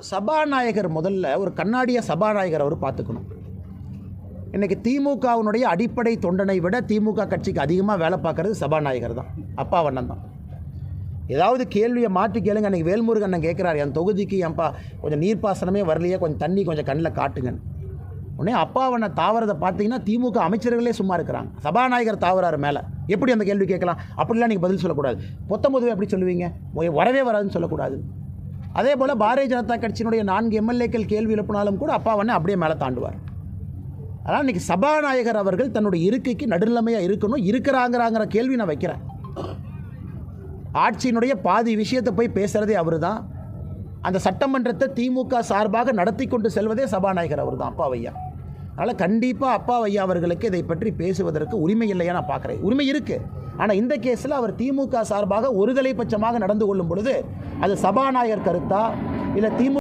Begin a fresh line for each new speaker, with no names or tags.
சபாநாயகர் முதல்ல ஒரு கண்ணாடிய சபாநாயகர் அவர் பார்த்துக்கணும். இன்றைக்கி திமுகவினுடைய அடிப்படை தொண்டனை விட திமுக கட்சிக்கு அதிகமாக வேலை பார்க்குறது சபாநாயகர் தான், அப்பாவண்ணன் தான். ஏதாவது கேள்வியை மாற்றி கேளுங்க. அன்றைக்கி வேல்முருகன் அண்ணன் கேட்குறாரு, என் தொகுதிக்கு ஏன்பா கொஞ்சம் நீர்ப்பாசனமே வரலையே, கொஞ்சம் தண்ணி கொஞ்சம் கண்ணில் காட்டுங்கன்னு. உடனே அப்பாவண்ணன் தாவறதை பார்த்தீங்கன்னா திமுக அமைச்சர்களே சும்மா இருக்கிறாங்க. சபாநாயகர் தாவறாரு மேலே, எப்படி அந்த கேள்வி கேட்கலாம்? அப்படிலாம் நீங்கள் பதில் சொல்லக்கூடாது. பொதுவே எப்படி சொல்லுவீங்க? வரவே வராதுன்னு சொல்லக்கூடாது. அதே போல் பாரதிய ஜனதா கட்சியினுடைய 4 எம்எல்ஏக்கள் கேள்வி எழுப்பினாலும் கூட அப்பாவண்ணன் அப்படியே மேலே தாண்டுவார். அதனால் இன்றைக்கி சபாநாயகர் அவர்கள் தன்னுடைய இருக்கைக்கு நடுநிலைமையாக இருக்கணும். இருக்கிறாங்கிற கேள்வி நான் வைக்கிறேன். ஆட்சியினுடைய பாதி விஷயத்தை போய் பேசுகிறதே அவர் தான். அந்த சட்டமன்றத்தை திமுக சார்பாக நடத்தி கொண்டு செல்வதே சபாநாயகர் அவர் தான், அப்பாவையா. அதனால் கண்டிப்பாக அப்பாவையா அவர்களுக்கு இதை பற்றி பேசுவதற்கு உரிமை இல்லையா நான் பார்க்குறேன். உரிமை இருக்குது. ஆனால் இந்த கேஸில் அவர் திமுக சார்பாக ஒருதலை பட்சமாக நடந்து கொள்ளும் பொழுது அது சபாநாயகர் கருத்தா இல்லை திமுக